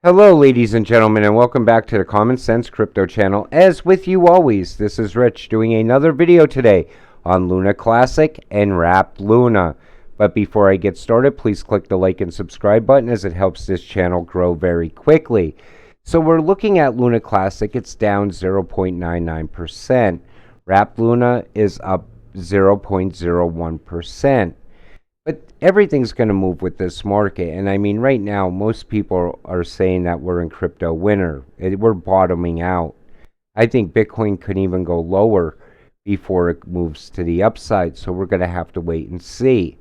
Hello, ladies and gentlemen, and welcome back to the Common Sense Crypto channel. As with you always, this is Rich doing another video today on Luna Classic and Wrapped Luna. But before I get started, please click the like and subscribe button as it helps this channel grow very quickly. So we're looking at Luna Classic. It's down 0.99%. Wrapped Luna is up 0.01%. But everything's going to move with this market. And I mean, right now, most people are saying that we're in crypto winter. We're bottoming out. I think Bitcoin could even go lower before it moves to the upside. So we're going to have to wait and see.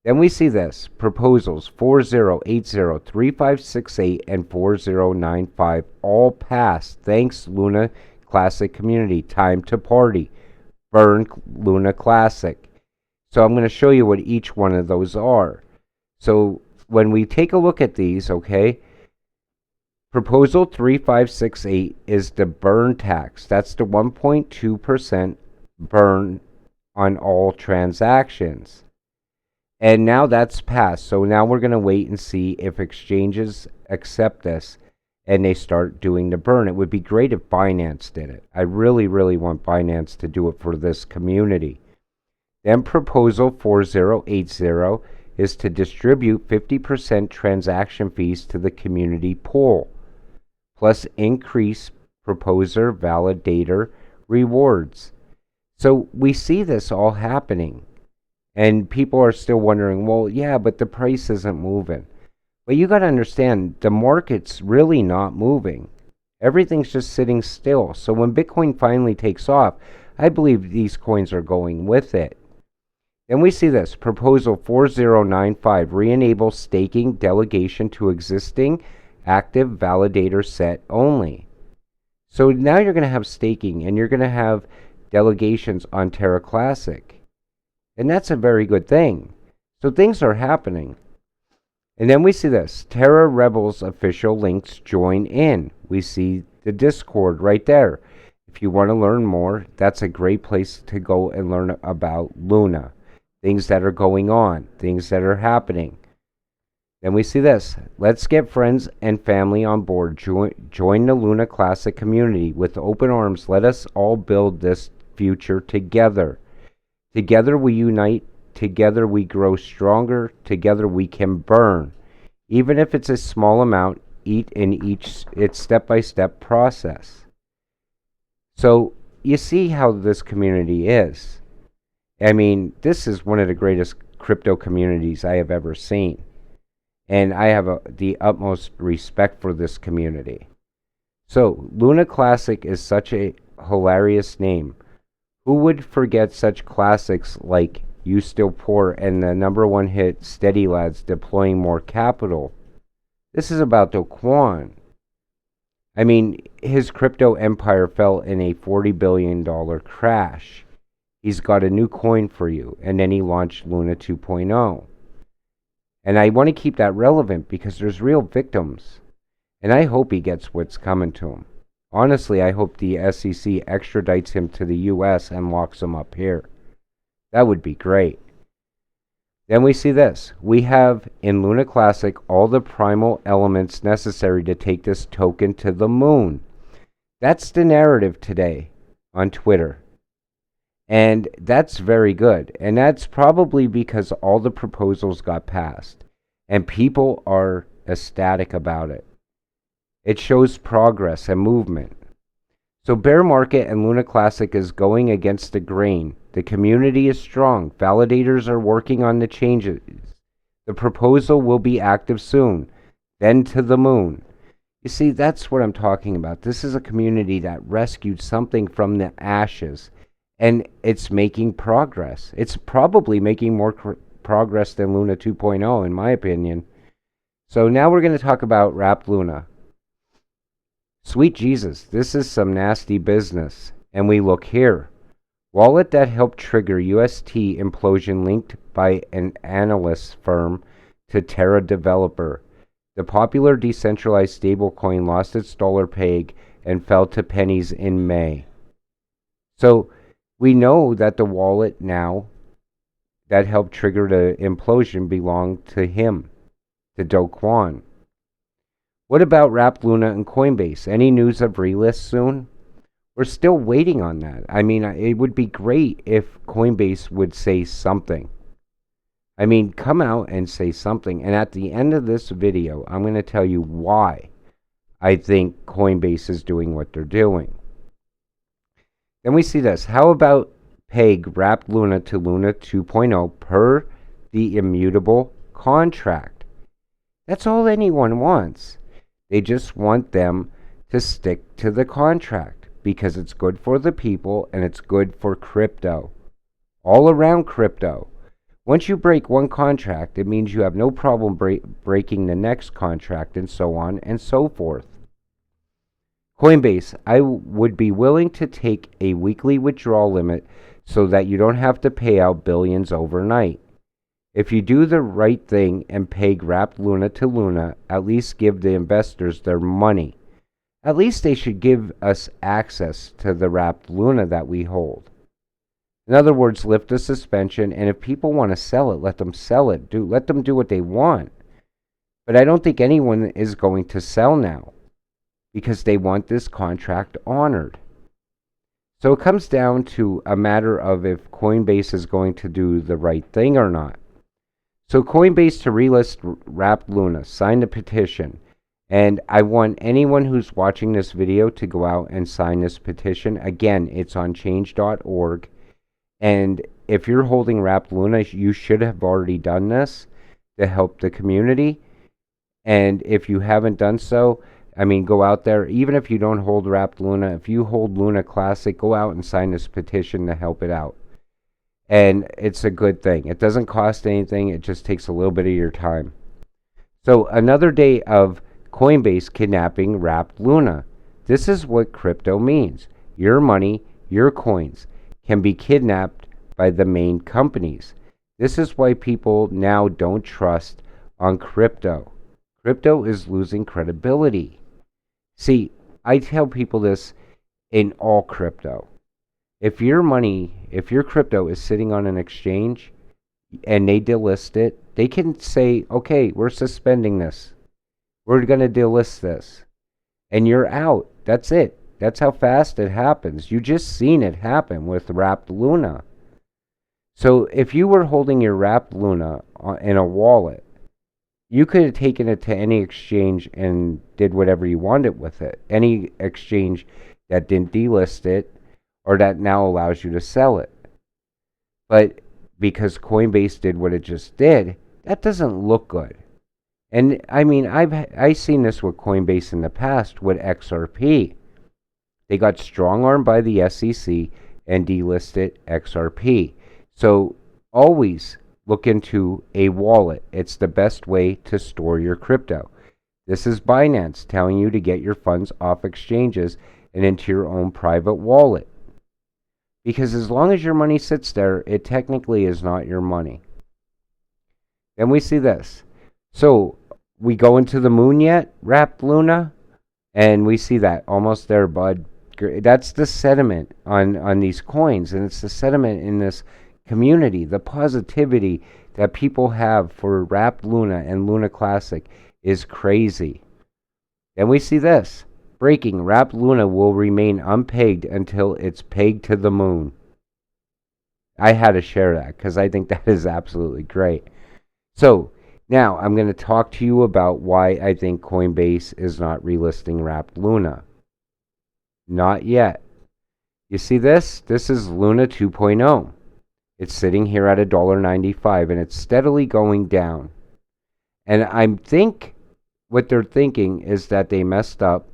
Then we see this. Proposals 4080, 3568, and 4095 all passed. Thanks, Luna Classic community. Time to party. Burn Luna Classic. So I'm going to show you what each one of those are. So when we take a look at these, okay, Proposal 3568 is the burn tax. That's the 1.2% burn on all transactions. And now that's passed. So now we're going to wait and see if exchanges accept this and they start doing the burn. It would be great if Binance did it. I really, really want Binance to do it for this community. Then Proposal 4080 is to distribute 50% transaction fees to the community pool, plus increase proposer validator rewards. So we see this all happening. And people are still wondering, well, yeah, but the price isn't moving. But you got to understand, the market's really not moving. Everything's just sitting still. So when Bitcoin finally takes off, I believe these coins are going with it. Then we see this, Proposal 4095, re-enable staking delegation to existing active validator set only. So now you're going to have staking and you're going to have delegations on Terra Classic. And that's a very good thing. So things are happening. And then we see this, Terra Rebels official links join in. We see the Discord right there. If you want to learn more, that's a great place to go and learn about Luna. Things that are going on, things that are happening. Then we see this. Let's get friends and family on board. Join the Luna Classic community. With open arms, let us all build this future together. Together we unite. Together we grow stronger. Together we can burn. Even if it's a small amount, it's step-by-step process. So you see how this community is. I mean, this is one of the greatest crypto communities I have ever seen. And I have the utmost respect for this community. So, Luna Classic is such a hilarious name. Who would forget such classics like You Still Poor and the #1 hit Steady Lads deploying more capital? This is about Do Kwon. I mean, his crypto empire fell in a $40 billion crash. He's got a new coin for you. And then he launched Luna 2.0. And I want to keep that relevant because there's real victims. And I hope he gets what's coming to him. Honestly, I hope the SEC extradites him to the US and locks him up here. That would be great. Then we see this. We have in Luna Classic all the primal elements necessary to take this token to the moon. That's the narrative today on Twitter. And that's very good. And that's probably because all the proposals got passed. And people are ecstatic about it. It shows progress and movement. So bear market and Luna Classic is going against the grain. The community is strong. Validators are working on the changes. The proposal will be active soon. Then to the moon. You see, that's what I'm talking about. This is a community that rescued something from the ashes. And it's making progress. It's probably making more progress than Luna 2.0, in my opinion. So now we're going to talk about Wrapped Luna. Sweet Jesus, this is some nasty business. And we look here. Wallet that helped trigger UST implosion linked by an analyst firm to Terra developer. The popular decentralized stablecoin lost its dollar peg and fell to pennies in May. So we know that the wallet now that helped trigger the implosion belonged to him, to Do Kwon. What about Wrapped Luna and Coinbase? Any news of relist soon? We're still waiting on that. I mean, it would be great if Coinbase would say something. I mean, come out and say something. And at the end of this video, I'm going to tell you why I think Coinbase is doing what they're doing. Then we see this. How about peg Wrapped Luna to Luna 2.0 per the immutable contract? That's all anyone wants. They just want them to stick to the contract because it's good for the people and it's good for crypto. All around crypto. Once you break one contract, it means you have no problem breaking the next contract and so on and so forth. Coinbase, I would be willing to take a weekly withdrawal limit so that you don't have to pay out billions overnight. If you do the right thing and peg Wrapped Luna to Luna, at least give the investors their money. At least they should give us access to the Wrapped Luna that we hold. In other words, lift the suspension, and if people want to sell it, let them sell it. Let them do what they want. But I don't think anyone is going to sell now because they want this contract honored. So it comes down to a matter of if Coinbase is going to do the right thing or not. So Coinbase to relist Wrapped Luna, sign the petition. And I want anyone who's watching this video to go out and sign this petition. Again, it's on change.org. And if you're holding Wrapped Luna, you should have already done this to help the community. And if you haven't done so, I mean, go out there. Even if you don't hold Wrapped Luna, if you hold Luna Classic, go out and sign this petition to help it out. And it's a good thing. It doesn't cost anything. It just takes a little bit of your time. So another day of Coinbase kidnapping Wrapped Luna. This is what crypto means. Your money, your coins, can be kidnapped by the main companies. This is why people now don't trust on crypto. Crypto is losing credibility. See, I tell people this in all crypto. If your crypto is sitting on an exchange and they delist it, they can say, okay, we're suspending this. We're going to delist this. And you're out. That's it. That's how fast it happens. You just seen it happen with Wrapped Luna. So if you were holding your Wrapped Luna in a wallet, you could have taken it to any exchange and did whatever you wanted with it. Any exchange that didn't delist it or that now allows you to sell it. But because Coinbase did what it just did, that doesn't look good. And I mean, I've seen this with Coinbase in the past with XRP. They got strong-armed by the SEC and delisted XRP. So always look into a wallet. It's the best way to store your crypto. This is Binance telling you to get your funds off exchanges and into your own private wallet. Because as long as your money sits there, it technically is not your money. Then we see this. So we go into the moon yet, Wrapped Luna? And we see that almost there, bud. That's the sentiment on these coins, and it's the sentiment in this community. The positivity that people have for Wrapped Luna and Luna Classic is crazy. Then we see this. Breaking, Wrapped Luna will remain unpegged until it's pegged to the moon. I had to share that because I think that is absolutely great. So now I'm going to talk to you about why I think Coinbase is not relisting Wrapped Luna. Not yet. You see this? This is Luna 2.0. It's sitting here at $1.95 and it's steadily going down. And I think what they're thinking is that they messed up.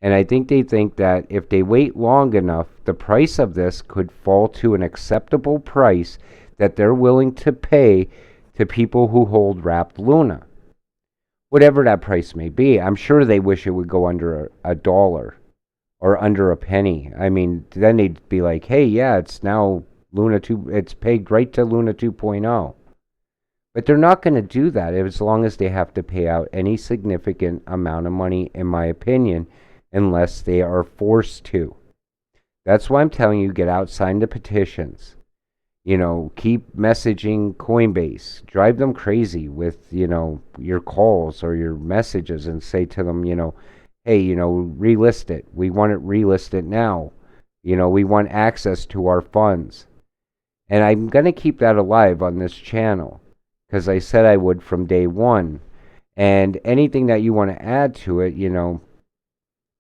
And I think they think that if they wait long enough, the price of this could fall to an acceptable price that they're willing to pay to people who hold Wrapped Luna. Whatever that price may be, I'm sure they wish it would go under a dollar or under a penny. I mean, then they'd be like, hey, yeah, it's now Luna 2, it's pegged right to Luna 2.0. But they're not going to do that as long as they have to pay out any significant amount of money, in my opinion, unless they are forced to. That's why I'm telling you, get out, sign the petitions. Keep messaging Coinbase. Drive them crazy with, your calls or your messages and say to them, hey, relist it. We want it relisted now. We want access to our funds. And I'm going to keep that alive on this channel because I said I would from day one. And anything that you want to add to it,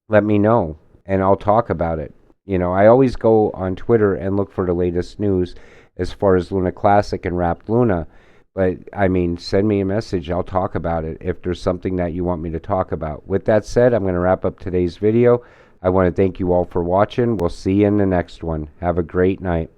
let me know and I'll talk about it. I always go on Twitter and look for the latest news as far as Luna Classic and Wrapped Luna. But I mean, send me a message. I'll talk about it if there's something that you want me to talk about. With that said, I'm going to wrap up today's video. I want to thank you all for watching. We'll see you in the next one. Have a great night.